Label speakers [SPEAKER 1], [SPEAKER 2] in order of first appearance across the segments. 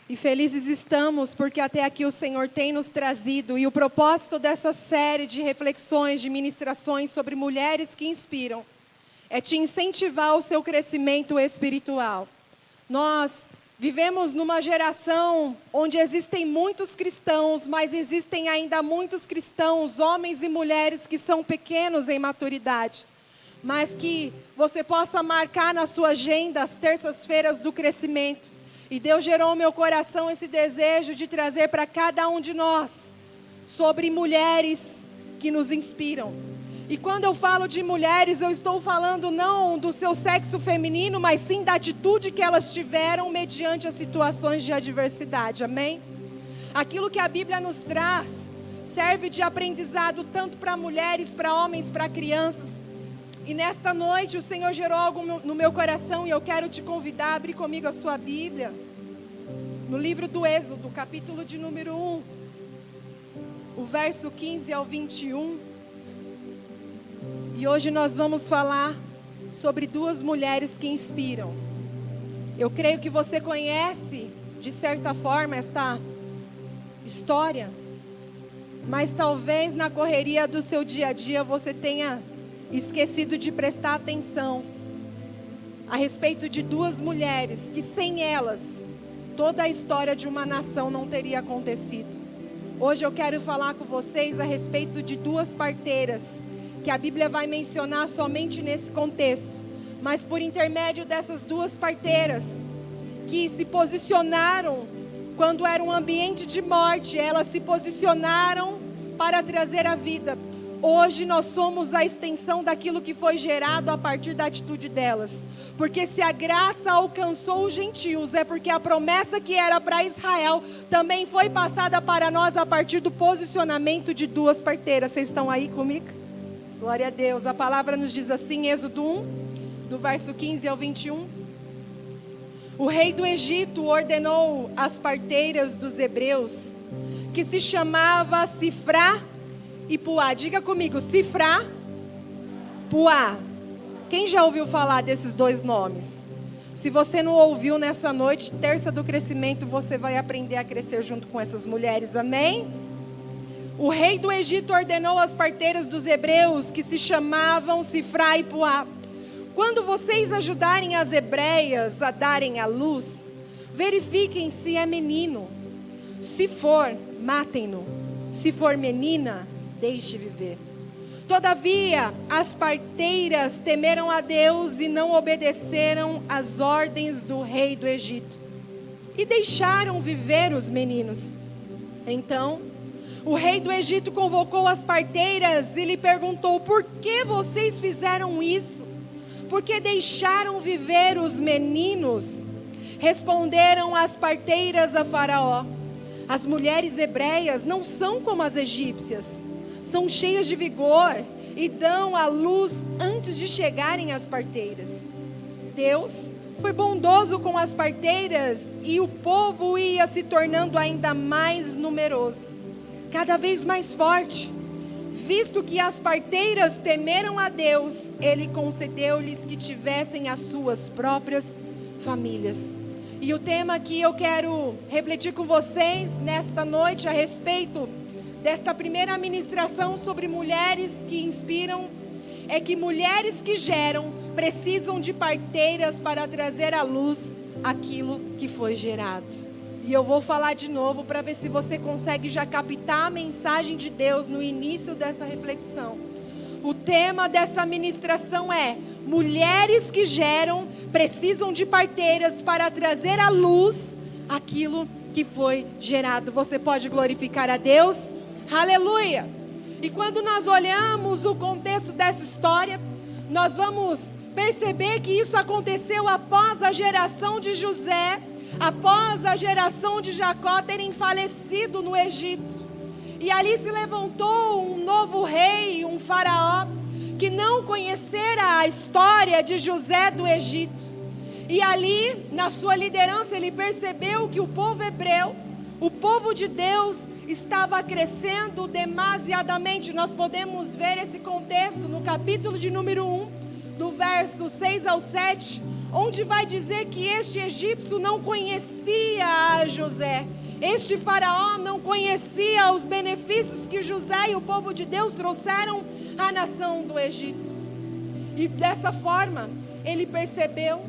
[SPEAKER 1] E felizes estamos porque até aqui o Senhor tem nos trazido. E o propósito dessa série de reflexões, de ministrações sobre mulheres que inspiram, é te incentivar ao seu crescimento espiritual. Nós vivemos numa geração onde existem muitos cristãos, mas existem ainda muitos cristãos, homens e mulheres que são pequenos em maturidade. Mas que você possa marcar na sua agenda as terças-feiras do crescimento. E Deus gerou no meu coração esse desejo de trazer para cada um de nós sobre mulheres que nos inspiram. E quando eu falo de mulheres, eu estou falando não do seu sexo feminino, mas sim da atitude que elas tiveram mediante as situações de adversidade, amém? Aquilo que a Bíblia nos traz serve de aprendizado tanto para mulheres, para homens, para crianças. E nesta noite o Senhor gerou algo no meu coração e eu quero te convidar a abrir comigo a sua Bíblia. No livro do Êxodo, capítulo de número 1, o verso 15 ao 21. E hoje nós vamos falar sobre duas mulheres que inspiram. Eu creio que você conhece, de certa forma, esta história. Mas talvez na correria do seu dia a dia você tenha esquecido de prestar atenção a respeito de duas mulheres que sem elas toda a história de uma nação não teria acontecido. Hoje eu quero falar com vocês a respeito de duas parteiras que a Bíblia vai mencionar somente nesse contexto, mas por intermédio dessas duas parteiras que se posicionaram quando era um ambiente de morte, elas se posicionaram para trazer a vida. Hoje nós somos a extensão daquilo que foi gerado a partir da atitude delas. Porque se a graça alcançou os gentios, é porque a promessa que era para Israel também foi passada para nós a partir do posicionamento de duas parteiras. Vocês estão aí comigo? Glória a Deus. A palavra nos diz assim, Êxodo 1, do verso 15 ao 21. O rei do Egito ordenou às parteiras dos hebreus, que se chamava Sifrá e Puá. Diga comigo, Sifrá, Puá. Quem já ouviu falar desses dois nomes? Se você não ouviu nessa noite, terça do crescimento, você vai aprender a crescer junto com essas mulheres, amém? O rei do Egito ordenou às parteiras dos hebreus, que se chamavam Sifrá e Puá: quando vocês ajudarem as hebreias a darem à luz, verifiquem se é menino. Se for, matem-no. Se for menina, deixe viver. Todavia, as parteiras temeram a Deus e não obedeceram às ordens do rei do Egito, e deixaram viver os meninos. Então, o rei do Egito convocou as parteiras e lhe perguntou: por que vocês fizeram isso? Por que deixaram viver os meninos? Responderam as parteiras a Faraó: as mulheres hebreias não são como as egípcias. São cheias de vigor e dão à luz antes de chegarem às parteiras. Deus foi bondoso com as parteiras e o povo ia se tornando ainda mais numeroso, cada vez mais forte. Visto que as parteiras temeram a Deus, Ele concedeu-lhes que tivessem as suas próprias famílias. E o tema que eu quero refletir com vocês nesta noite a respeito desta primeira ministração sobre mulheres que inspiram, é que mulheres que geram precisam de parteiras para trazer à luz aquilo que foi gerado. E eu vou falar de novo para ver se você consegue já captar a mensagem de Deus no início dessa reflexão. O tema dessa ministração é: mulheres que geram precisam de parteiras para trazer à luz aquilo que foi gerado. Você pode glorificar a Deus? Aleluia! E quando nós olhamos o contexto dessa história, nós vamos perceber que isso aconteceu após a geração de José, após a geração de Jacó terem falecido no Egito. E ali se levantou um novo rei, um faraó, que não conhecera a história de José do Egito. E ali, na sua liderança, ele percebeu que o povo hebreu, o povo de Deus, estava crescendo demasiadamente. Nós podemos ver esse contexto no capítulo de número 1, do verso 6 ao 7, onde vai dizer que este egípcio não conhecia a José. Este faraó não conhecia os benefícios que José e o povo de Deus trouxeram à nação do Egito. E dessa forma, ele percebeu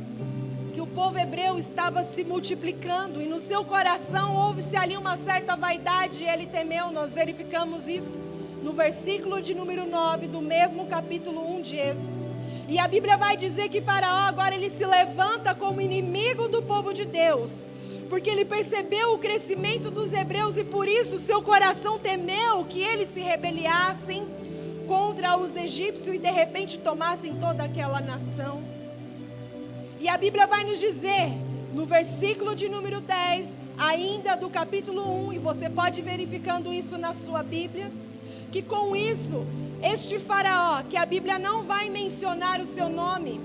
[SPEAKER 1] que o povo hebreu estava se multiplicando, e no seu coração houve-se ali uma certa vaidade, e ele temeu. Nós verificamos isso no versículo de número 9 do mesmo capítulo 1 de Êxodo. E a Bíblia vai dizer que Faraó agora ele se levanta como inimigo do povo de Deus, porque ele percebeu o crescimento dos hebreus, e por isso seu coração temeu que eles se rebeliassem contra os egípcios e de repente tomassem toda aquela nação. E a Bíblia vai nos dizer, no versículo de número 10, ainda do capítulo 1, e você pode ir verificando isso na sua Bíblia, que com isso, este faraó, que a Bíblia não vai mencionar o seu nome,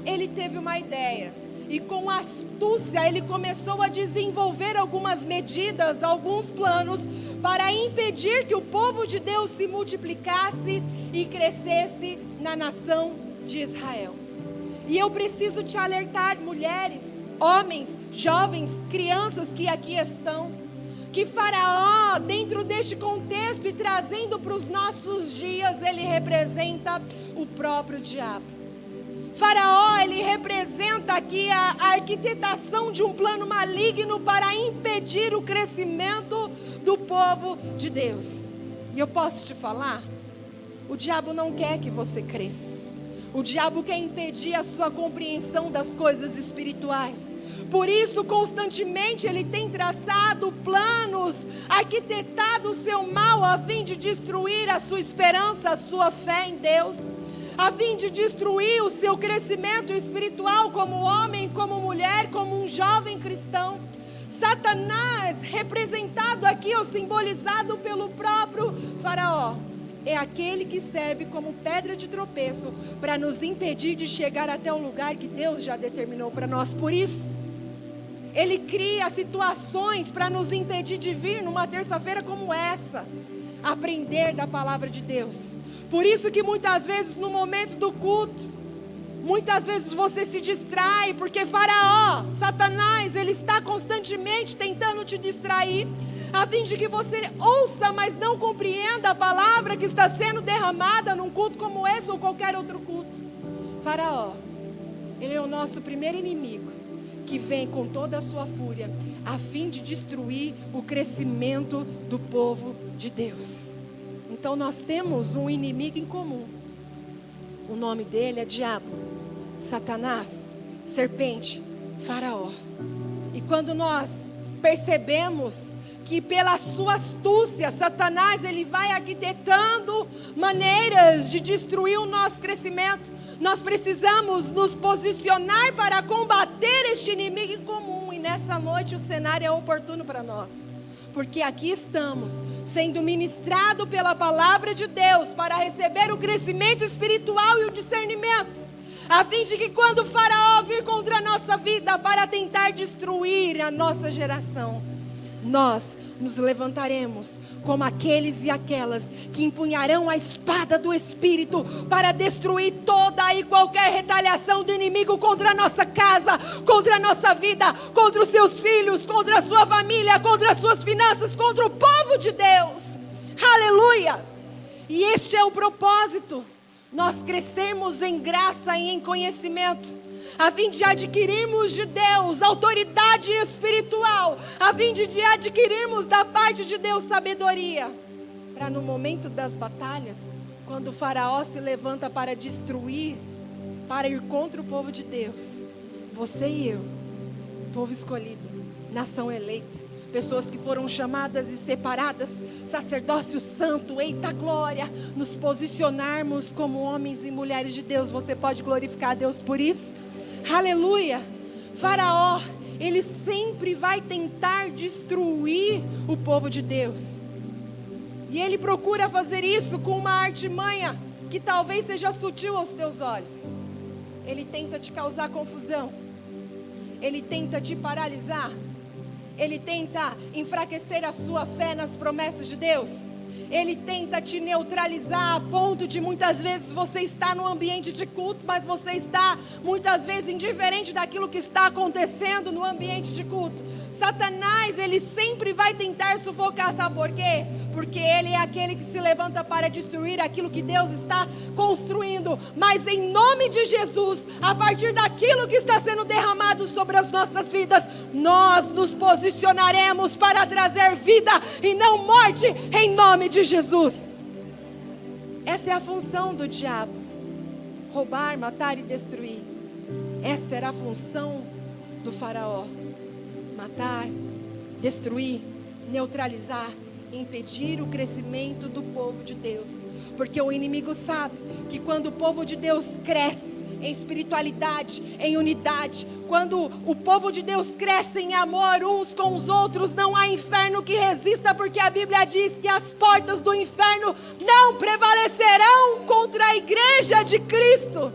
[SPEAKER 1] ele teve uma ideia. E com astúcia ele começou a desenvolver algumas medidas, alguns planos, para impedir que o povo de Deus se multiplicasse e crescesse na nação de Israel. E eu preciso te alertar, mulheres, homens, jovens, crianças que aqui estão, que Faraó, dentro deste contexto e trazendo para os nossos dias, ele representa o próprio diabo. Faraó, ele representa aqui a arquitetação de um plano maligno para impedir o crescimento do povo de Deus. E eu posso te falar, o diabo não quer que você cresça. O diabo quer impedir a sua compreensão das coisas espirituais. Por isso, constantemente, ele tem traçado planos, arquitetado o seu mal, a fim de destruir a sua esperança, a sua fé em Deus, a fim de destruir o seu crescimento espiritual como homem, como mulher, como um jovem cristão. Satanás, representado aqui ou simbolizado pelo próprio Faraó, é aquele que serve como pedra de tropeço para nos impedir de chegar até o lugar que Deus já determinou para nós. Por isso, ele cria situações para nos impedir de vir numa terça-feira como essa, aprender da palavra de Deus. Por isso que muitas vezes no momento do culto, muitas vezes você se distrai, porque Faraó, Satanás, ele está constantemente tentando te distrair, a fim de que você ouça, mas não compreenda a palavra que está sendo derramada num culto como esse ou qualquer outro culto. Faraó, ele é o nosso primeiro inimigo, que vem com toda a sua fúria, a fim de destruir o crescimento do povo de Deus. Então nós temos um inimigo em comum. O nome dele é diabo, Satanás, serpente, Faraó. E quando nós percebemos que pela sua astúcia, Satanás, ele vai arquitetando maneiras de destruir o nosso crescimento, nós precisamos nos posicionar para combater este inimigo em comum. E nessa noite o cenário é oportuno para nós, porque aqui estamos sendo ministrados pela palavra de Deus para receber o crescimento espiritual e o discernimento, a fim de que quando o Faraó vir contra a nossa vida para tentar destruir a nossa geração, nós nos levantaremos como aqueles e aquelas que empunharão a espada do Espírito para destruir toda e qualquer retaliação do inimigo contra a nossa casa, contra a nossa vida, contra os seus filhos, contra a sua família, contra as suas finanças, contra o povo de Deus. Aleluia! E este é o propósito, nós crescermos em graça e em conhecimento, a fim de adquirirmos de Deus autoridade espiritual, a fim de adquirirmos da parte de Deus sabedoria, para no momento das batalhas, quando o Faraó se levanta para destruir, para ir contra o povo de Deus, você e eu, povo escolhido, nação eleita, pessoas que foram chamadas e separadas, sacerdócio santo, eita glória, nos posicionarmos como homens e mulheres de Deus. Você pode glorificar a Deus por isso? Aleluia! Faraó, ele sempre vai tentar destruir o povo de Deus, e ele procura fazer isso com uma artimanha que talvez seja sutil aos teus olhos. Ele tenta te causar confusão, ele tenta te paralisar, ele tenta enfraquecer a sua fé nas promessas de Deus, Ele tenta te neutralizar a ponto de muitas vezes você estar no ambiente de culto, mas você está muitas vezes indiferente daquilo que está acontecendo no ambiente de culto. Satanás, ele sempre vai tentar sufocar, sabe por quê? Porque ele é aquele que se levanta para destruir aquilo que Deus está construindo. Mas em nome de Jesus, a partir daquilo que está sendo derramado sobre as nossas vidas, nós nos posicionaremos para trazer vida e não morte, em nome de Jesus. Essa é a função do diabo: roubar, matar e destruir. Essa era a função do faraó: matar, destruir, neutralizar, impedir o crescimento do povo de Deus. Porque o inimigo sabe que quando o povo de Deus cresce em espiritualidade, em unidade, quando o povo de Deus cresce em amor uns com os outros, não há inferno que resista, porque a Bíblia diz que as portas do inferno não prevalecerão contra a igreja de Cristo.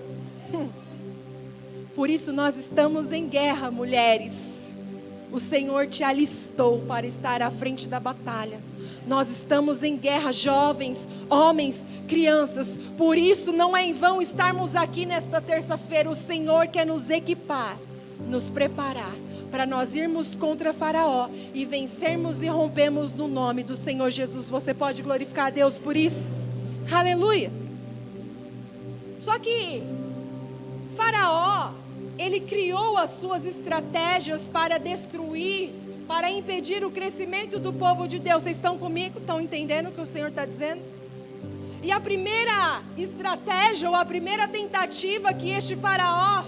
[SPEAKER 1] Por isso nós estamos em guerra, mulheres. O Senhor te alistou para estar à frente da batalha. Nós estamos em guerra, jovens, homens, crianças. Por isso não é em vão estarmos aqui nesta terça-feira. O Senhor quer nos equipar, nos preparar, para nós irmos contra Faraó e vencermos e rompermos no nome do Senhor Jesus. Você pode glorificar a Deus por isso? Aleluia! Só que Faraó, ele criou as suas estratégias para destruir, para impedir o crescimento do povo de Deus. Vocês estão comigo? Estão entendendo o que o Senhor está dizendo? E a primeira estratégia, ou a primeira tentativa que este faraó,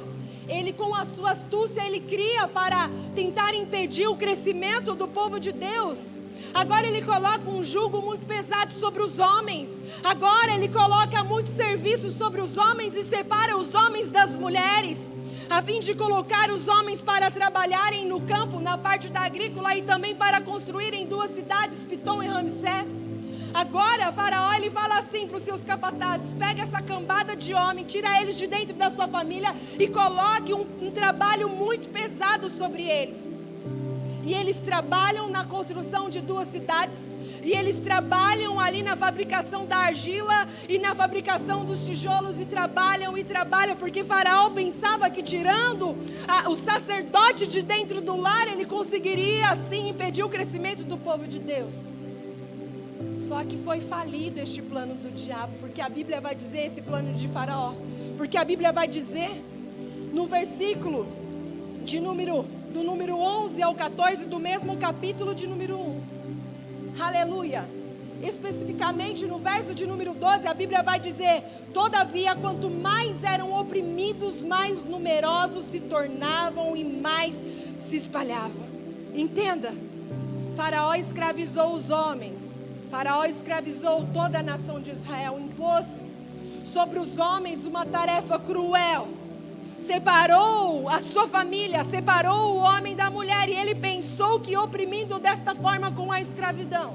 [SPEAKER 1] ele com a sua astúcia, ele cria para tentar impedir o crescimento do povo de Deus. Agora ele coloca um jugo muito pesado sobre os homens. Agora ele coloca muitos serviços sobre os homens e separa os homens das mulheres, a fim de colocar os homens para trabalharem no campo, na parte da agrícola, e também para construírem 2 cidades, Pitom e Ramsés. Agora Faraó, ele fala assim para os seus capatazes: pega essa cambada de homem, tira eles de dentro da sua família e coloque um trabalho muito pesado sobre eles. E eles trabalham na construção de 2 cidades, e eles trabalham ali na fabricação da argila e na fabricação dos tijolos, e trabalham, porque Faraó pensava que tirando o sacerdote de dentro do lar, ele conseguiria assim impedir o crescimento do povo de Deus. Só que foi falido este plano do diabo, porque a Bíblia vai dizer, esse plano de Faraó, porque a Bíblia vai dizer no versículo do número 11 ao 14 do mesmo capítulo de número 1. Aleluia. Especificamente no verso de número 12, a Bíblia vai dizer: todavia, quanto mais eram oprimidos, mais numerosos se tornavam e mais se espalhavam. Entenda, Faraó escravizou os homens, Faraó escravizou toda a nação de Israel, impôs sobre os homens uma tarefa cruel, separou a sua família, separou o homem da mulher, e ele pensou que oprimindo desta forma com a escravidão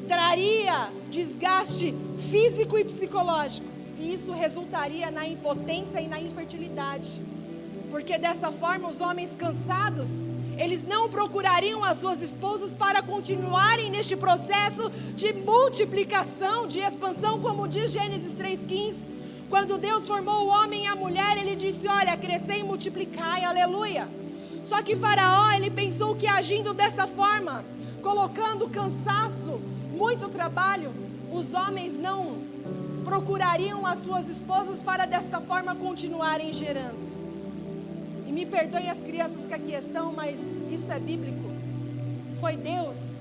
[SPEAKER 1] traria desgaste físico e psicológico, e isso resultaria na impotência e na infertilidade, porque dessa forma os homens cansados, eles não procurariam as suas esposas para continuarem neste processo de multiplicação, de expansão, como diz Gênesis 3,15. Quando Deus formou o homem e a mulher, ele disse: olha, crescei e multiplicai, aleluia. Só que Faraó, ele pensou que agindo dessa forma, colocando cansaço, muito trabalho, os homens não procurariam as suas esposas para desta forma continuarem gerando. E me perdoem as crianças que aqui estão, mas isso é bíblico. Foi Deus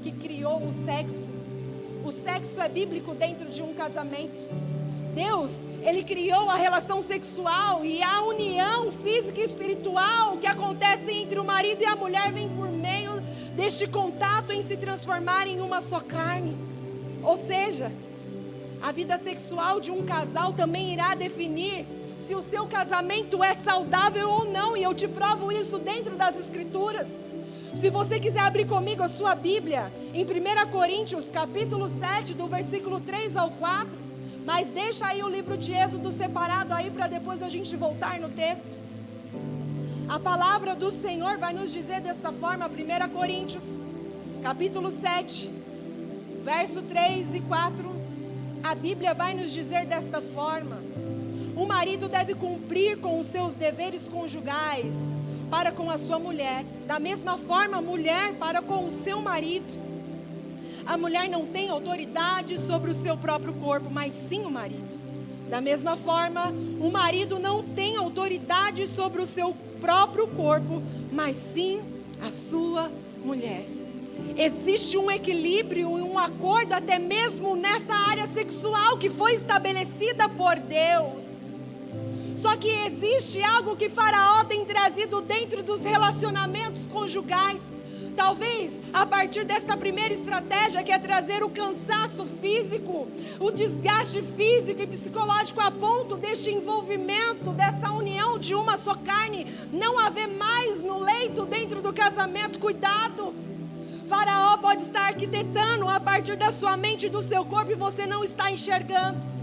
[SPEAKER 1] que criou o sexo. O sexo é bíblico dentro de um casamento. Deus, ele criou a relação sexual, e a união física e espiritual que acontece entre o marido e a mulher vem por meio deste contato em se transformar em uma só carne. Ou seja, a vida sexual de um casal também irá definir se o seu casamento é saudável ou não, e eu te provo isso dentro das Escrituras. Se você quiser abrir comigo a sua Bíblia, em 1 Coríntios, capítulo 7, do versículo 3 ao 4, mas deixa aí o livro de Êxodo separado aí, para depois a gente voltar no texto. A palavra do Senhor vai nos dizer desta forma, 1 Coríntios, capítulo 7, verso 3 e 4, a Bíblia vai nos dizer desta forma: o marido deve cumprir com os seus deveres conjugais para com a sua mulher, da mesma forma a mulher para com o seu marido. A mulher não tem autoridade sobre o seu próprio corpo, mas sim o marido. Da mesma forma, o marido não tem autoridade sobre o seu próprio corpo, mas sim a sua mulher. Existe um equilíbrio e um acordo até mesmo nessa área sexual que foi estabelecida por Deus. Só que existe algo que Faraó tem trazido dentro dos relacionamentos conjugais. Talvez a partir desta primeira estratégia, que é trazer o cansaço físico, o desgaste físico e psicológico, a ponto deste envolvimento, dessa união de uma só carne, não haver mais no leito dentro do casamento. Cuidado! Faraó pode estar arquitetando a partir da sua mente e do seu corpo e você não está enxergando.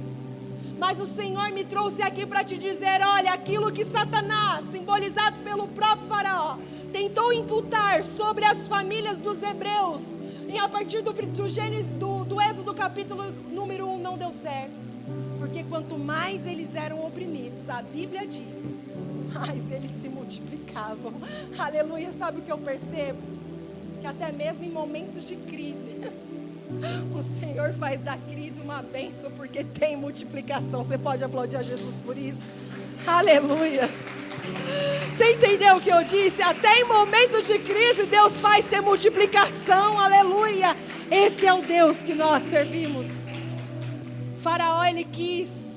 [SPEAKER 1] Mas o Senhor me trouxe aqui para te dizer: olha, aquilo que Satanás, simbolizado pelo próprio Faraó, tentou imputar sobre as famílias dos hebreus, e a partir do Êxodo capítulo número 1, não deu certo. Porque quanto mais eles eram oprimidos, a Bíblia diz, mais eles se multiplicavam. Aleluia. Sabe o que eu percebo? Que até mesmo em momentos de crise, o Senhor faz da crise uma bênção, porque tem multiplicação. Você pode aplaudir a Jesus por isso? Aleluia. Você entendeu o que eu disse? Até em momentos de crise, Deus faz ter multiplicação. Aleluia. Esse é o Deus que nós servimos. Faraó, ele quis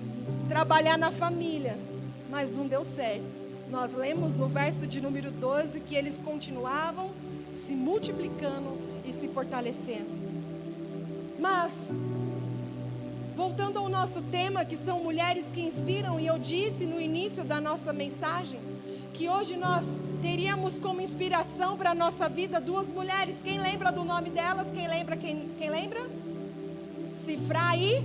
[SPEAKER 1] trabalhar na família, mas não deu certo. Nós lemos no verso de número 12 que eles continuavam se multiplicando e se fortalecendo. Mas, voltando ao nosso tema, que são mulheres que inspiram, e eu disse no início da nossa mensagem, que hoje nós teríamos como inspiração para a nossa vida duas mulheres. Quem lembra do nome delas? Quem lembra? Quem lembra? Sifrá e...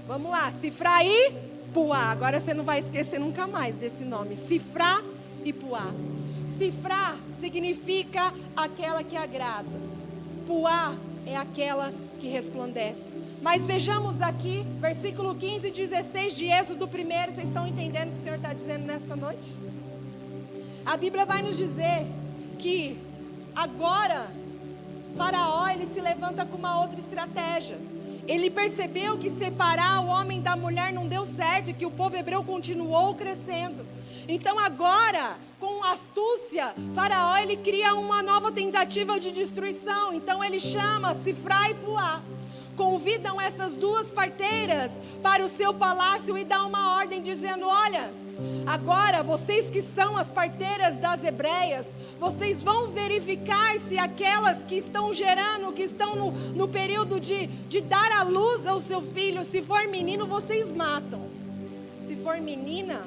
[SPEAKER 1] Vamos lá, Sifrá e Puá. Agora você não vai esquecer nunca mais desse nome. Sifrá e Puá. Sifrá significa aquela que agrada. Puá é aquela que resplandece. Mas vejamos aqui, versículo 15 e 16 de Êxodo 1. Vocês estão entendendo o que o Senhor está dizendo nessa noite? A Bíblia vai nos dizer que agora Faraó, ele se levanta com uma outra estratégia. Ele percebeu que separar o homem da mulher não deu certo e que o povo hebreu continuou crescendo. Então agora, com astúcia, Faraó, ele cria uma nova tentativa de destruição. Então ele chama Sifrá e Puá, convidam essas duas parteiras para o seu palácio e dá uma ordem dizendo: olha, agora vocês que são as parteiras das hebreias, vocês vão verificar se aquelas que estão gerando, que estão no período de dar à luz ao seu filho, se for menino, vocês matam. Se for menina,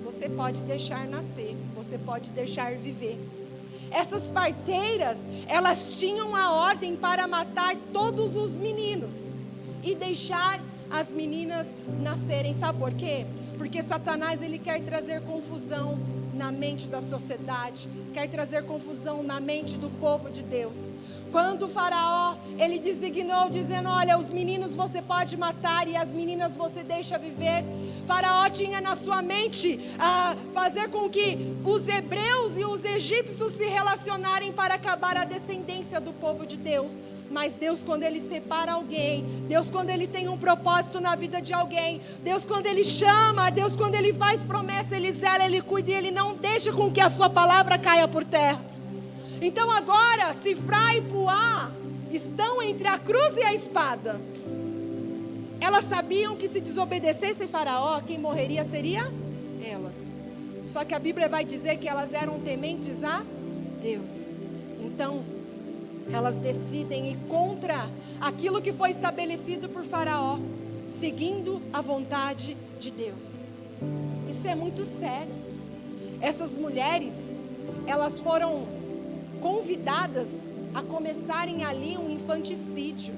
[SPEAKER 1] você pode deixar nascer, você pode deixar viver. Essas parteiras, elas tinham a ordem para matar todos os meninos e deixar as meninas nascerem. Sabe por quê? Porque Satanás, ele quer trazer confusão na mente da sociedade, quer trazer confusão na mente do povo de Deus. Quando o Faraó, ele designou dizendo: olha, os meninos você pode matar e as meninas você deixa viver. Faraó tinha na sua mente fazer com que os hebreus e os egípcios se relacionarem para acabar a descendência do povo de Deus. Mas Deus, quando ele separa alguém, Deus, quando ele tem um propósito na vida de alguém, Deus, quando ele chama, Deus, quando ele faz promessa, ele zela, ele cuida e ele não deixa com que a sua palavra caia por terra. Então agora, Sifrá e Puá estão entre a cruz e a espada. Elas sabiam que se desobedecessem Faraó, quem morreria seria elas. Só que a Bíblia vai dizer que elas eram tementes a Deus. Então, elas decidem ir contra aquilo que foi estabelecido por Faraó, seguindo a vontade de Deus. Isso é muito sério. Essas mulheres, elas foram convidadas a começarem ali um infanticídio.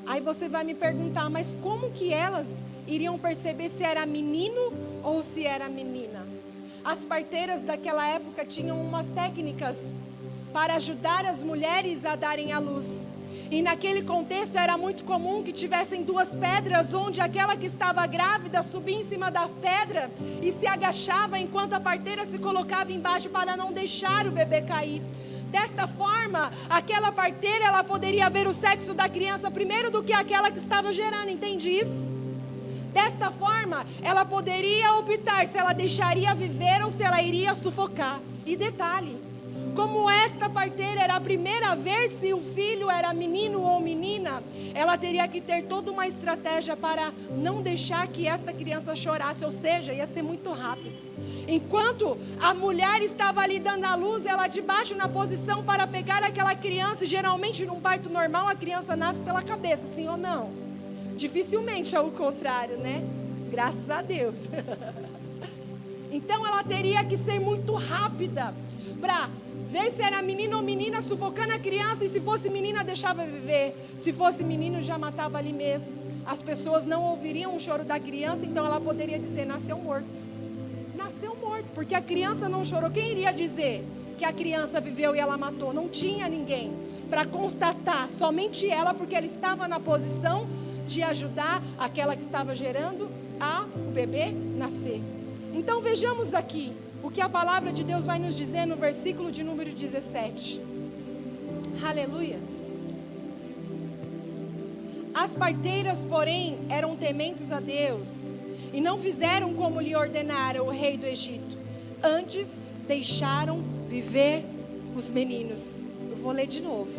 [SPEAKER 1] Aí você vai me perguntar, mas como que elas iriam perceber se era menino ou se era menina? As parteiras daquela época tinham umas técnicas para ajudar as mulheres a darem à luz. E naquele contexto era muito comum que tivessem duas pedras, onde aquela que estava grávida subia em cima da pedra e se agachava enquanto a parteira se colocava embaixo para não deixar o bebê cair. Desta forma, aquela parteira ela poderia ver o sexo da criança primeiro do que aquela que estava gerando, entende isso? Desta forma, ela poderia optar se ela deixaria viver ou se ela iria sufocar. E detalhe, como esta parteira era a primeira a ver se o filho era menino ou menina, ela teria que ter toda uma estratégia para não deixar que esta criança chorasse, ou seja, ia ser muito rápido. Enquanto a mulher estava ali dando a luz, ela de baixo na posição para pegar aquela criança, e geralmente num parto normal a criança nasce pela cabeça, sim ou não? Dificilmente é o contrário, né? Graças a Deus. Então ela teria que ser muito rápida para ver se era menino ou menina, sufocando a criança, e se fosse menina deixava viver, se fosse menino já matava ali mesmo. As pessoas não ouviriam o choro da criança, então ela poderia dizer: nasceu morto. Nasceu morto, porque a criança não chorou. Quem iria dizer que a criança viveu e ela matou? Não tinha ninguém para constatar, somente ela, porque ela estava na posição de ajudar aquela que estava gerando o bebê nascer. Então vejamos aqui o que a palavra de Deus vai nos dizer no versículo de número 17. Aleluia. As parteiras, porém, eram tementes a Deus e não fizeram como lhe ordenara o rei do Egito. Antes deixaram viver os meninos. Eu vou ler de novo.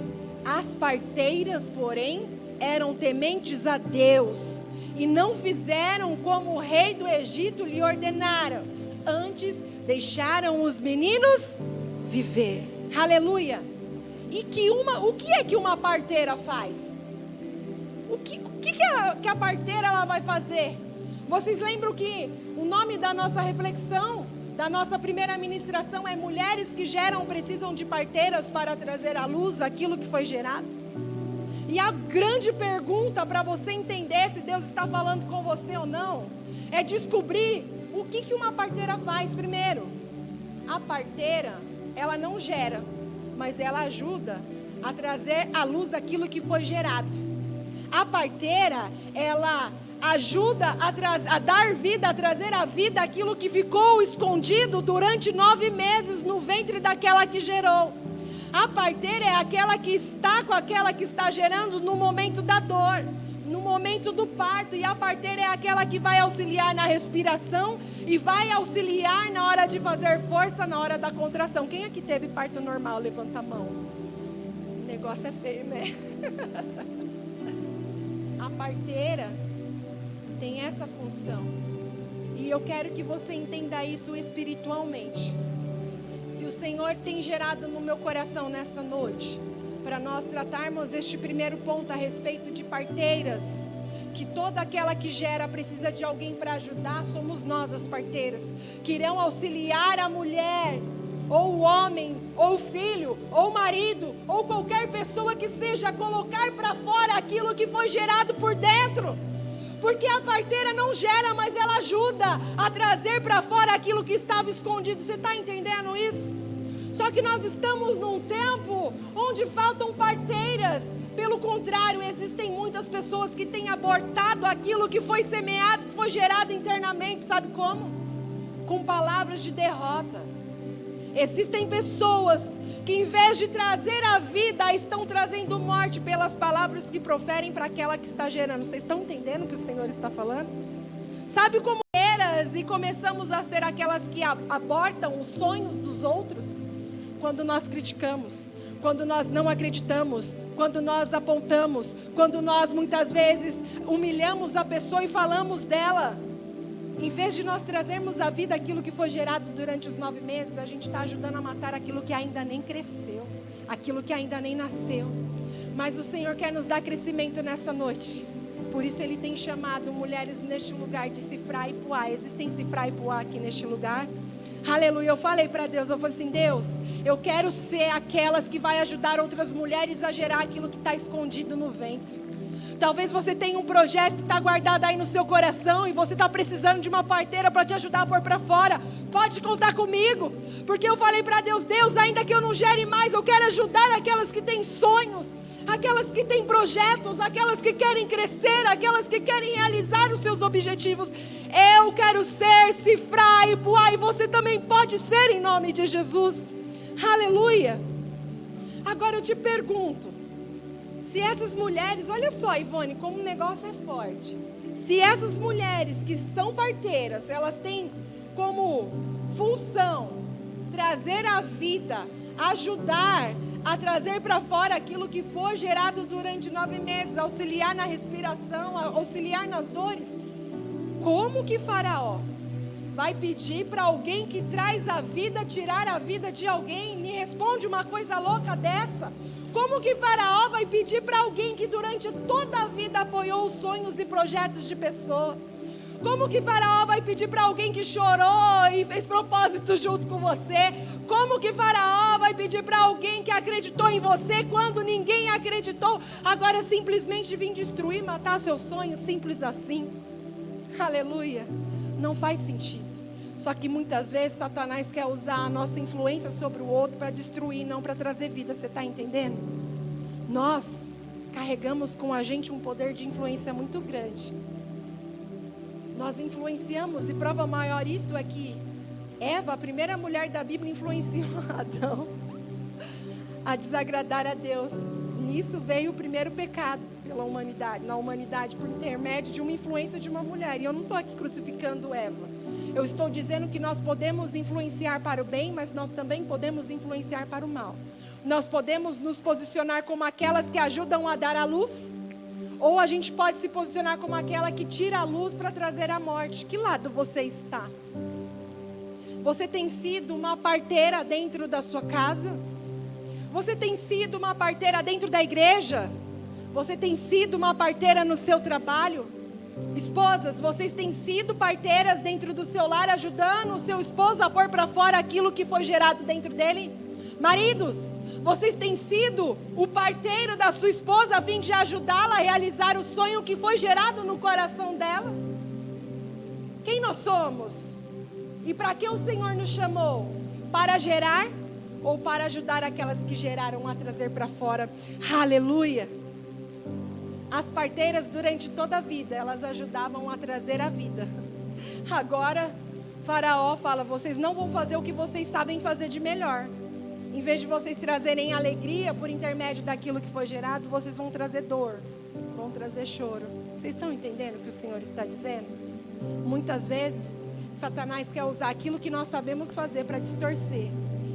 [SPEAKER 1] As parteiras, porém, eram tementes a Deus e não fizeram como o rei do Egito lhe ordenara. Antes deixaram os meninos viver. Aleluia. E o que é que uma parteira faz? O que a parteira ela vai fazer? Vocês lembram que o nome da nossa reflexão, da nossa primeira ministração é mulheres que geram precisam de parteiras para trazer à luz aquilo que foi gerado? E a grande pergunta para você entender se Deus está falando com você ou não, é descobrir o que uma parteira faz primeiro. A parteira, ela não gera, mas ela ajuda a trazer à luz aquilo que foi gerado. A parteira, ela ajuda a dar vida, a trazer à vida aquilo que ficou escondido durante 9 meses no ventre daquela que gerou. A parteira é aquela que está com aquela que está gerando no momento da dor, no momento do parto. E a parteira é aquela que vai auxiliar na respiração e vai auxiliar na hora de fazer força, na hora da contração. Quem aqui teve parto normal? Levanta a mão. O negócio é feio, né? A parteira tem essa função. E eu quero que você entenda isso espiritualmente. Se o Senhor tem gerado no meu coração nessa noite, para nós tratarmos este primeiro ponto a respeito de parteiras, que toda aquela que gera precisa de alguém para ajudar, somos nós as parteiras, que irão auxiliar a mulher, ou o homem, ou o filho, ou o marido, ou qualquer pessoa que seja, a colocar para fora aquilo que foi gerado por dentro. Porque a parteira não gera, mas ela ajuda a trazer para fora aquilo que estava escondido. Você está entendendo isso? Só que nós estamos num tempo onde faltam parteiras. Pelo contrário, existem muitas pessoas que têm abortado aquilo que foi semeado, que foi gerado internamente. Sabe como? Com palavras de derrota. Existem pessoas que em vez de trazer a vida, estão trazendo morte pelas palavras que proferem para aquela que está gerando. Vocês estão entendendo o que o Senhor está falando? Sabe como eras e começamos a ser aquelas que abortam os sonhos dos outros? Quando nós criticamos, quando nós não acreditamos, quando nós apontamos, quando nós muitas vezes humilhamos a pessoa e falamos dela. Em vez de nós trazermos à vida aquilo que foi gerado durante os 9 meses, a gente está ajudando a matar aquilo que ainda nem cresceu, aquilo que ainda nem nasceu. Mas o Senhor quer nos dar crescimento nessa noite. Por isso Ele tem chamado mulheres neste lugar de Cifrá e Puá. Existem Cifrá e Puá aqui neste lugar? Aleluia. Eu falei para Deus, eu falei assim: Deus, eu quero ser aquelas que vai ajudar outras mulheres a gerar aquilo que está escondido no ventre. Talvez você tenha um projeto que está guardado aí no seu coração e você está precisando de uma parteira para te ajudar a pôr para fora. Pode contar comigo, porque eu falei para Deus: Deus, ainda que eu não gere mais, eu quero ajudar aquelas que têm sonhos, aquelas que têm projetos, aquelas que querem crescer, aquelas que querem realizar os seus objetivos. Eu quero ser, cifrar e voar, e você também pode ser, em nome de Jesus. Aleluia. Agora eu te pergunto, se essas mulheres, olha só, Ivone, como o negócio é forte. Se essas mulheres que são parteiras, elas têm como função trazer a vida, ajudar a trazer para fora aquilo que foi gerado durante 9 meses, auxiliar na respiração, auxiliar nas dores, como que Faraó vai pedir para alguém que traz a vida, tirar a vida de alguém? Me responde uma coisa louca dessa. Como que Faraó vai pedir para alguém que durante toda a vida apoiou os sonhos e projetos de pessoa? Como que Faraó vai pedir para alguém que chorou e fez propósito junto com você? Como que Faraó vai pedir para alguém que acreditou em você quando ninguém acreditou? Agora simplesmente vir destruir, matar seus sonhos, simples assim. Aleluia. Não faz sentido. Só que muitas vezes Satanás quer usar a nossa influência sobre o outro para destruir, não para trazer vida. Você está entendendo? Nós carregamos com a gente um poder de influência muito grande. Nós influenciamos, e prova maior isso é que Eva, a primeira mulher da Bíblia, influenciou Adão a desagradar a Deus. Nisso veio o primeiro pecado na humanidade, por intermédio de uma influência de uma mulher. E eu não estou aqui crucificando Eva. Eu estou dizendo que nós podemos influenciar para o bem, mas nós também podemos influenciar para o mal. Nós podemos nos posicionar como aquelas que ajudam a dar a luz, ou a gente pode se posicionar como aquela que tira a luz para trazer a morte. Que lado você está? Você tem sido uma parteira dentro da sua casa? Você tem sido uma parteira dentro da igreja? Você tem sido uma parteira no seu trabalho? Esposas, vocês têm sido parteiras dentro do seu lar, ajudando o seu esposo a pôr para fora aquilo que foi gerado dentro dele? Maridos, vocês têm sido o parteiro da sua esposa a fim de ajudá-la a realizar o sonho que foi gerado no coração dela? Quem nós somos? E para que o Senhor nos chamou? Para gerar ou para ajudar aquelas que geraram a trazer para fora? Aleluia! As parteiras durante toda a vida, elas ajudavam a trazer a vida. Agora, Faraó fala: vocês não vão fazer o que vocês sabem fazer de melhor. Em vez de vocês trazerem alegria por intermédio daquilo que foi gerado, vocês vão trazer dor, vão trazer choro. Vocês estão entendendo o que o Senhor está dizendo? Muitas vezes, Satanás quer usar aquilo que nós sabemos fazer para distorcer.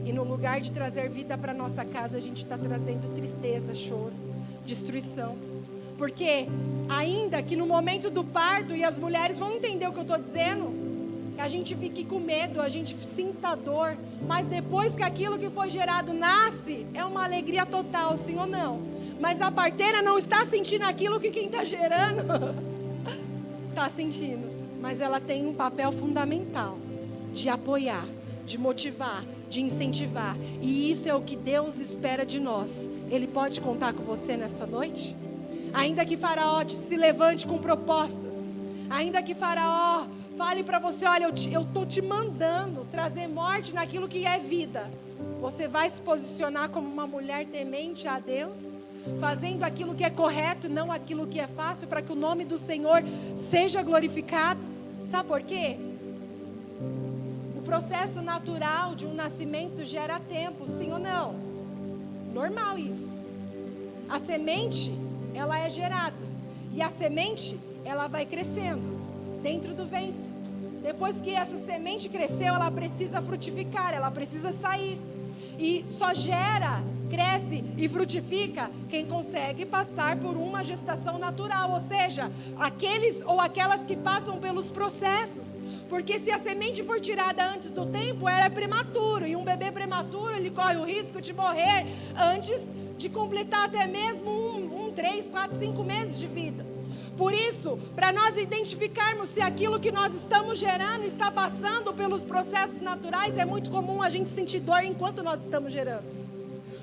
[SPEAKER 1] E no lugar de trazer vida para nossa casa, a gente está trazendo tristeza, choro, destruição. Porque ainda que no momento do parto, e as mulheres vão entender o que eu estou dizendo, que a gente fique com medo, a gente sinta dor, mas depois que aquilo que foi gerado nasce, é uma alegria total, sim ou não? Mas a parteira não está sentindo aquilo que quem está gerando está sentindo. Mas ela tem um papel fundamental de apoiar, de motivar, de incentivar. E isso é o que Deus espera de nós. Ele pode contar com você nessa noite? Ainda que Faraó se levante com propostas, ainda que Faraó fale para você: olha, eu estou te mandando trazer morte naquilo que é vida, você vai se posicionar como uma mulher temente a Deus, fazendo aquilo que é correto, não aquilo que é fácil, para que o nome do Senhor seja glorificado? Sabe por quê? O processo natural de um nascimento gera tempo, sim ou não? Normal isso. A semente, ela é gerada, e a semente, ela vai crescendo dentro do ventre. Depois que essa semente cresceu, ela precisa frutificar, ela precisa sair. E só gera, cresce e frutifica quem consegue passar por uma gestação natural, ou seja, aqueles ou aquelas que passam pelos processos. Porque se a semente for tirada antes do tempo, ela é prematuro, e um bebê prematuro, ele corre o risco de morrer antes de completar até mesmo 3, 4, 5 meses de vida. Por isso, para nós identificarmos se aquilo que nós estamos gerando está passando pelos processos naturais, é muito comum a gente sentir dor enquanto nós estamos gerando.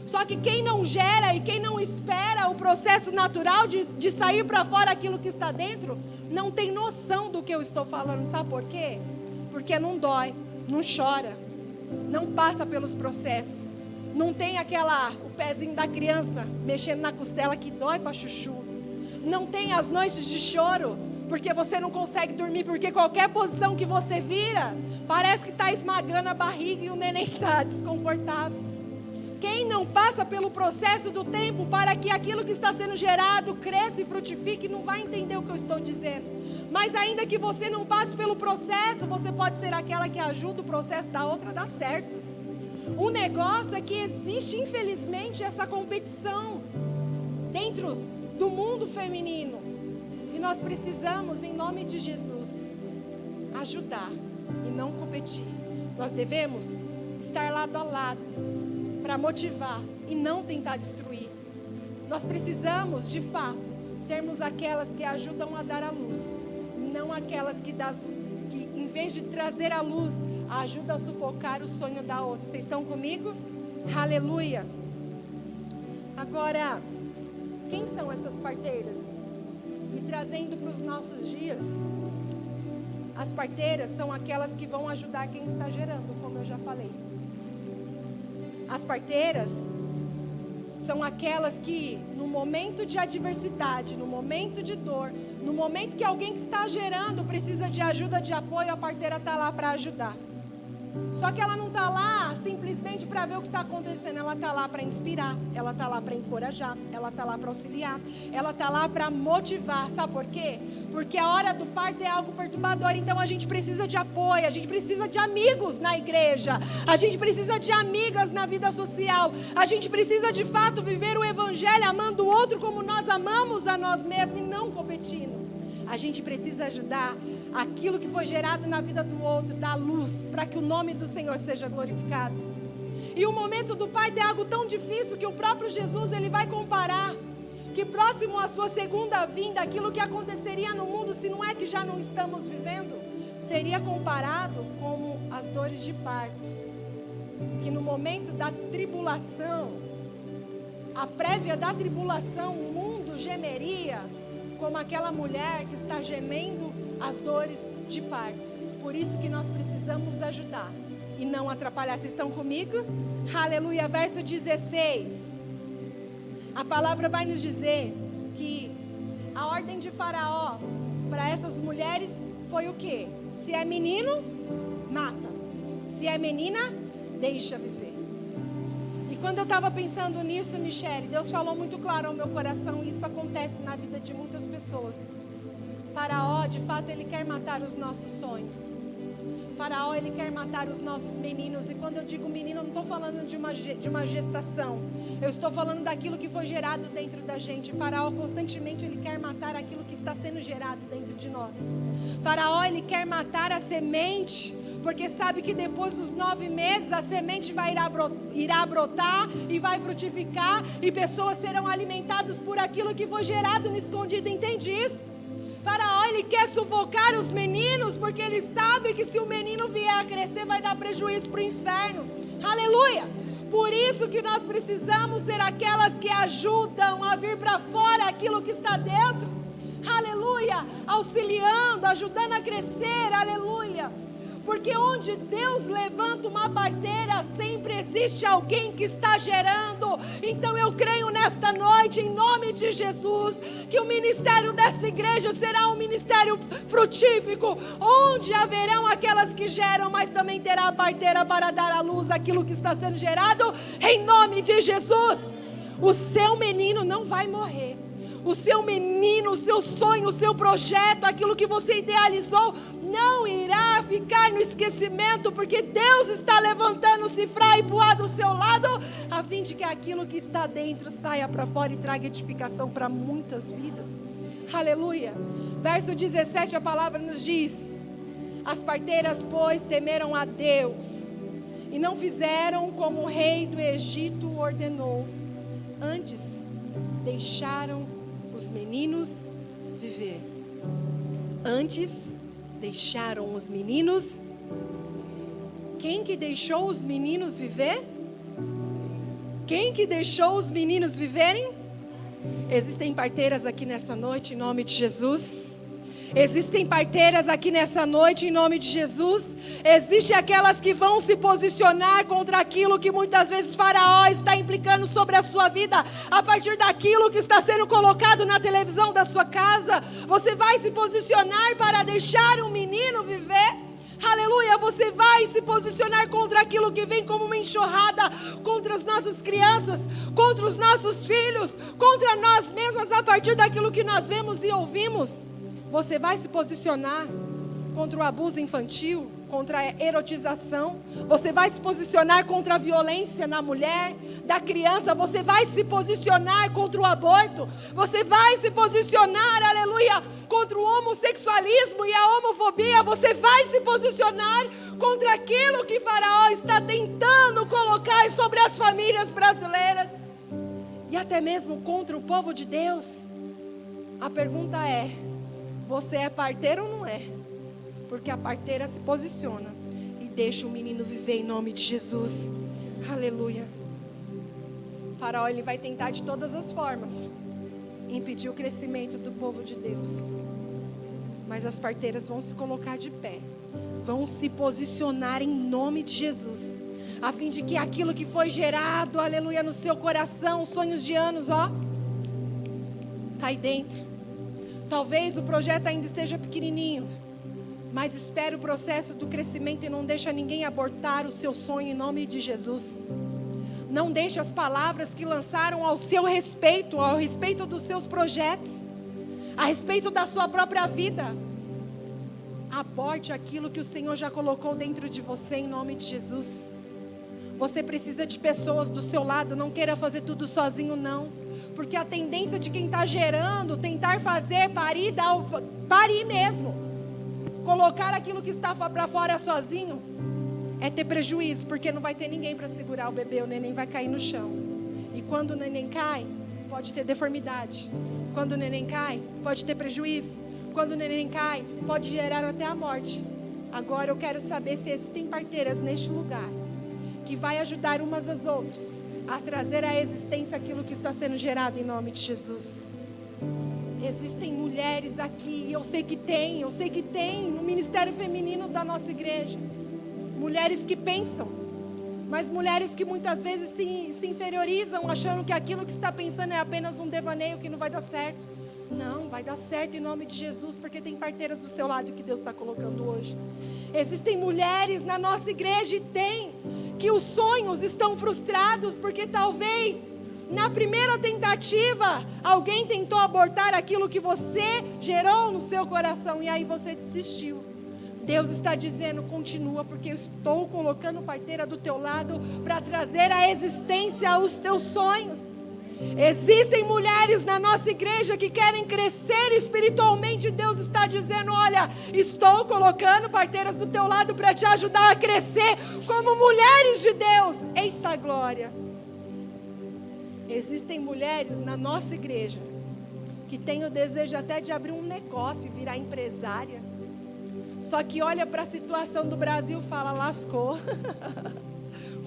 [SPEAKER 1] Só que quem não gera e quem não espera o processo natural de sair para fora aquilo que está dentro, não tem noção do que eu estou falando. Sabe por quê? Porque não dói, não chora, não passa pelos processos. Não tem o pezinho da criança mexendo na costela que dói para chuchu. Não tem as noites de choro, porque você não consegue dormir, porque qualquer posição que você vira, parece que está esmagando a barriga e o neném está desconfortável. Quem não passa pelo processo do tempo para que aquilo que está sendo gerado cresça e frutifique, não vai entender o que eu estou dizendo. Mas ainda que você não passe pelo processo, você pode ser aquela que ajuda o processo da outra a dar certo. O negócio é que existe, infelizmente, essa competição dentro do mundo feminino. E nós precisamos, em nome de Jesus, ajudar e não competir. Nós devemos estar lado a lado para motivar e não tentar destruir. Nós precisamos, de fato, sermos aquelas que ajudam a dar a luz, não aquelas que em vez de trazer a luz, ajudam a sufocar o sonho da outra. Vocês estão comigo? Aleluia! Agora, quem são essas parteiras? E trazendo para os nossos dias, as parteiras são aquelas que vão ajudar quem está gerando, como eu já falei. As parteiras são aquelas que, no momento de adversidade, no momento de dor, no momento que alguém que está gerando precisa de ajuda, de apoio, a parteira está lá para ajudar. Só que ela não está lá simplesmente para ver o que está acontecendo. Ela está lá para inspirar, ela está lá para encorajar, ela está lá para auxiliar, ela está lá para motivar. Sabe por quê? Porque a hora do parto é algo perturbador. Então a gente precisa de apoio, a gente precisa de amigos na igreja, a gente precisa de amigas na vida social, a gente precisa de fato viver o evangelho amando o outro como nós amamos a nós mesmos e não competindo. A gente precisa ajudar aquilo que foi gerado na vida do outro, dar luz, para que o nome do Senhor seja glorificado. E o momento do parto é algo tão difícil que o próprio Jesus, ele vai comparar que próximo à sua segunda vinda, aquilo que aconteceria no mundo, se não é que já não estamos vivendo, seria comparado com as dores de parto. Que no momento da tribulação, a prévia da tribulação, o mundo gemeria como aquela mulher que está gemendo as dores de parto. Por isso que nós precisamos ajudar e não atrapalhar. Vocês estão comigo? Aleluia. Verso 16. A palavra vai nos dizer que a ordem de Faraó para essas mulheres foi o quê? Se é menino, mata. Se é menina, deixa viver. E quando eu estava pensando nisso, Michele, Deus falou muito claro ao meu coração, e isso acontece na vida de muitas pessoas. Faraó, de fato, ele quer matar os nossos sonhos. Faraó, ele quer matar os nossos meninos. E quando eu digo menino, eu não estou falando de uma gestação. Eu estou falando daquilo que foi gerado dentro da gente. Faraó, constantemente, ele quer matar aquilo que está sendo gerado dentro de nós. Faraó, ele quer matar a semente, porque sabe que depois dos 9 meses, a semente irá brotar e vai frutificar. E pessoas serão alimentadas por aquilo que foi gerado no escondido. Entende isso? Faraó, ele quer sufocar os meninos, porque ele sabe que se o menino vier a crescer, vai dar prejuízo para o inferno. Aleluia! Por isso que nós precisamos ser aquelas que ajudam a vir para fora aquilo que está dentro. Aleluia! Auxiliando, ajudando a crescer. Aleluia! Porque onde Deus levanta uma parteira, sempre existe alguém que está gerando. Então eu creio nesta noite, em nome de Jesus, que o ministério dessa igreja será um ministério frutífico, onde haverão aquelas que geram, mas também terá a parteira para dar à luz aquilo que está sendo gerado, em nome de Jesus. O seu menino não vai morrer. O seu menino, o seu sonho, o seu projeto, aquilo que você idealizou, não irá ficar no esquecimento, porque Deus está levantando o cifrar e puar do seu lado, a fim de que aquilo que está dentro saia para fora e traga edificação para muitas vidas. Aleluia. Verso 17, a palavra nos diz: as parteiras, pois, temeram a Deus e não fizeram como o rei do Egito ordenou. Antes, deixaram os meninos viver. Antes, deixaram os meninos. Quem que deixou os meninos viver? Quem que deixou os meninos viverem? Existem parteiras aqui nessa noite, em nome de Jesus. Existem parteiras aqui nessa noite, em nome de Jesus. Existem aquelas que vão se posicionar contra aquilo que muitas vezes Faraó está implicando sobre a sua vida, a partir daquilo que está sendo colocado na televisão da sua casa. Você vai se posicionar para deixar um menino viver? Aleluia, você vai se posicionar contra aquilo que vem como uma enxurrada, contra as nossas crianças, contra os nossos filhos, contra nós mesmos, a partir daquilo que nós vemos e ouvimos. Você vai se posicionar contra o abuso infantil, contra a erotização. Você vai se posicionar contra a violência na mulher, da criança. Você vai se posicionar contra o aborto. Você vai se posicionar, aleluia, contra o homossexualismo e a homofobia. Você vai se posicionar contra aquilo que Faraó está tentando colocar sobre as famílias brasileiras. E até mesmo contra o povo de Deus. A pergunta é: você é parteiro ou não é? Porque a parteira se posiciona e deixa o menino viver em nome de Jesus. Aleluia. O Faraó, ele vai tentar de todas as formas impedir o crescimento do povo de Deus. Mas as parteiras vão se colocar de pé, vão se posicionar em nome de Jesus, a fim de que aquilo que foi gerado, aleluia, no seu coração, sonhos de anos, cai dentro. Talvez o projeto ainda esteja pequenininho, mas espere o processo do crescimento e não deixa ninguém abortar o seu sonho em nome de Jesus. Não deixe as palavras que lançaram ao seu respeito, ao respeito dos seus projetos, a respeito da sua própria vida. Aborte aquilo que o Senhor já colocou dentro de você em nome de Jesus. Você precisa de pessoas do seu lado, não queira fazer tudo sozinho não. Porque a tendência de quem está gerando, tentar fazer parir mesmo, colocar aquilo que está para fora sozinho, é ter prejuízo, porque não vai ter ninguém para segurar o bebê, o neném vai cair no chão. E quando o neném cai, pode ter deformidade. Quando o neném cai, pode ter prejuízo. Quando o neném cai, pode gerar até a morte. Agora eu quero saber se existem parteiras neste lugar que vai ajudar umas às outras a trazer à existência aquilo que está sendo gerado em nome de Jesus. Existem mulheres aqui, eu sei que tem no ministério feminino da nossa igreja, mulheres que pensam, mas mulheres que muitas vezes se inferiorizam, achando que aquilo que está pensando é apenas um devaneio que não vai dar certo. Não, vai dar certo em nome de Jesus, porque tem parteiras do seu lado que Deus está colocando hoje. Existem mulheres na nossa igreja que os sonhos estão frustrados, porque talvez na primeira tentativa alguém tentou abortar aquilo que você gerou no seu coração e aí você desistiu. Deus está dizendo: continua, porque eu estou colocando parteira do teu lado para trazer à existência os teus sonhos. Existem mulheres na nossa igreja que querem crescer espiritualmente. Deus está dizendo: olha, estou colocando parteiras do teu lado para te ajudar a crescer como mulheres de Deus. Eita glória! Existem mulheres na nossa igreja que têm o desejo até de abrir um negócio e virar empresária. Só que olha para a situação do Brasil e fala: lascou.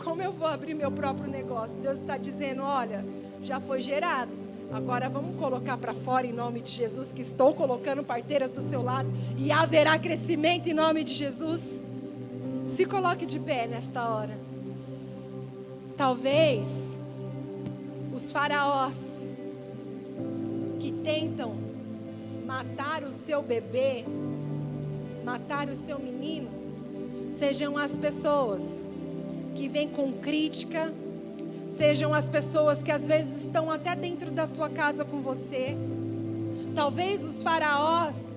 [SPEAKER 1] Como eu vou abrir meu próprio negócio? Deus está dizendo: olha, já foi gerado, agora vamos colocar para fora em nome de Jesus, que estou colocando parteiras do seu lado e haverá crescimento em nome de Jesus. Se coloque de pé nesta hora. Talvez os faraós que tentam matar o seu bebê, matar o seu menino, sejam as pessoas que vêm com crítica, sejam as pessoas que às vezes estão até dentro da sua casa com você. Talvez os faraós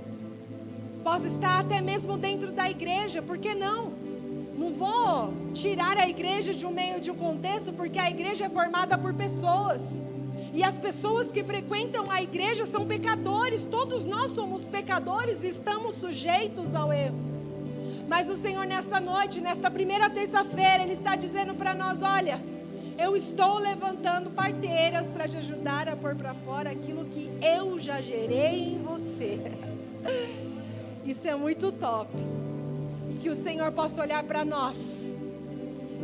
[SPEAKER 1] possam estar até mesmo dentro da igreja, por que não? Não vou tirar a igreja de um meio de um contexto, porque a igreja é formada por pessoas. E as pessoas que frequentam a igreja são pecadores. Todos nós somos pecadores e estamos sujeitos ao erro. Mas o Senhor nessa noite, nesta primeira terça-feira, Ele está dizendo para nós: olha, eu estou levantando parteiras para te ajudar a pôr para fora aquilo que eu já gerei em você. Isso é muito top. E que o Senhor possa olhar para nós.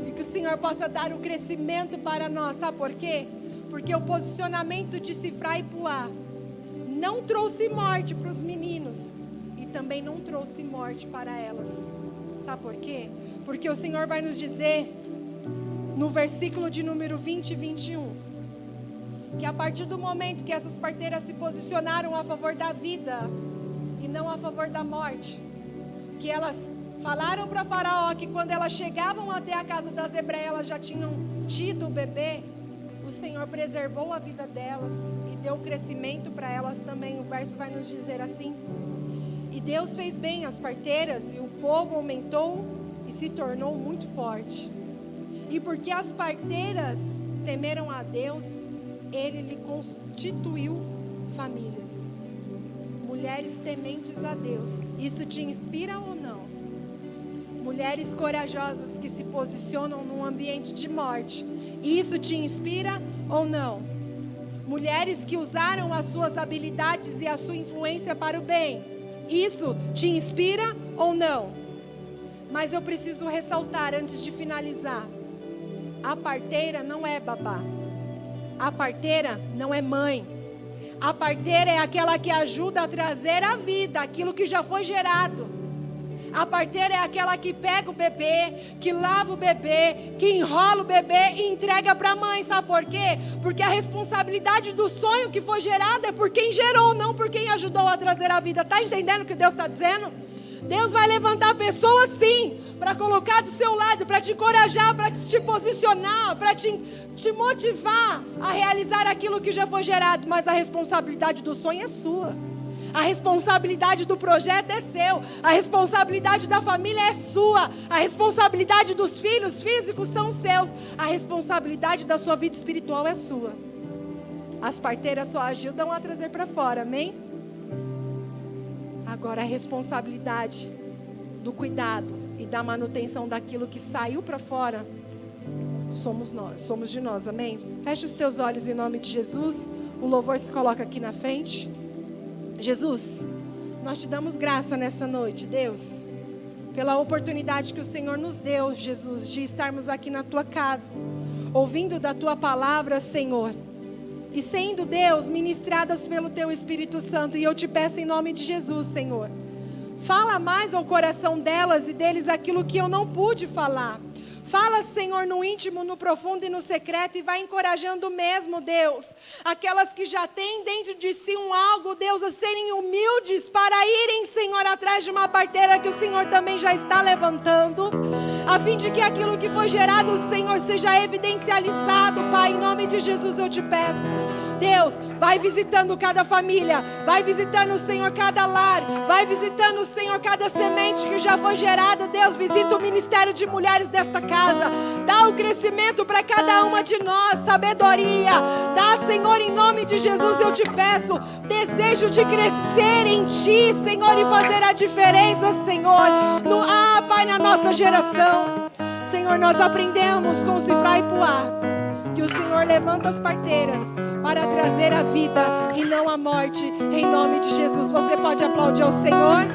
[SPEAKER 1] E que o Senhor possa dar o crescimento para nós. Sabe por quê? Porque o posicionamento de Sifra e Puá não trouxe morte para os meninos e também não trouxe morte para elas. Sabe por quê? Porque o Senhor vai nos dizer no versículo de número 20 e 21, que a partir do momento que essas parteiras se posicionaram a favor da vida e não a favor da morte, que elas falaram para Faraó que quando elas chegavam até a casa das hebreias, elas já tinham tido o bebê, o Senhor preservou a vida delas e deu crescimento para elas também. O verso vai nos dizer assim: e Deus fez bem às parteiras, e o povo aumentou e se tornou muito forte. E porque as parteiras temeram a Deus, Ele lhe constituiu famílias. Mulheres tementes a Deus, isso te inspira ou não? Mulheres corajosas que se posicionam num ambiente de morte, isso te inspira ou não? Mulheres que usaram as suas habilidades e a sua influência para o bem, isso te inspira ou não? Mas eu preciso ressaltar antes de finalizar: a parteira não é babá, a parteira não é mãe, a parteira é aquela que ajuda a trazer à vida aquilo que já foi gerado. A parteira é aquela que pega o bebê, que lava o bebê, que enrola o bebê e entrega para a mãe. Sabe por quê? Porque a responsabilidade do sonho que foi gerado é por quem gerou, não por quem ajudou a trazer a vida. Está entendendo o que Deus está dizendo? Deus vai levantar pessoas sim, para colocar do seu lado, para te encorajar, para te posicionar, para te motivar a realizar aquilo que já foi gerado. Mas a responsabilidade do sonho é sua. A responsabilidade do projeto é seu. A responsabilidade da família é sua. A responsabilidade dos filhos físicos são seus. A responsabilidade da sua vida espiritual é sua. As parteiras só ajudam a trazer para fora, amém? Agora a responsabilidade do cuidado e da manutenção daquilo que saiu para fora somos nós, somos de nós, amém? Fecha os teus olhos em nome de Jesus. O louvor se coloca aqui na frente. Jesus, nós te damos graça nessa noite, Deus, pela oportunidade que o Senhor nos deu, Jesus, de estarmos aqui na tua casa, ouvindo da tua palavra, Senhor, e sendo, Deus, ministradas pelo teu Espírito Santo. E eu te peço em nome de Jesus, Senhor, fala mais ao coração delas e deles aquilo que eu não pude falar. Fala, Senhor, no íntimo, no profundo e no secreto, e vai encorajando mesmo, Deus, aquelas que já têm dentro de si um algo, Deus, a serem humildes para irem, Senhor, atrás de uma parteira que o Senhor também já está levantando, a fim de que aquilo que foi gerado, Senhor, seja evidencializado. Pai, em nome de Jesus eu te peço, Deus, vai visitando cada família, vai visitando, Senhor, cada lar, vai visitando, Senhor, cada semente que já foi gerada. Deus, visita o ministério de mulheres desta casa, dá o crescimento para cada uma de nós, sabedoria, dá, Senhor, em nome de Jesus eu te peço, desejo de crescer em ti, Senhor, e fazer a diferença, Senhor, Pai, na nossa geração. Senhor, nós aprendemos com Sifra e Puá que o Senhor levanta as parteiras para trazer a vida e não a morte, em nome de Jesus. Você pode aplaudir ao Senhor?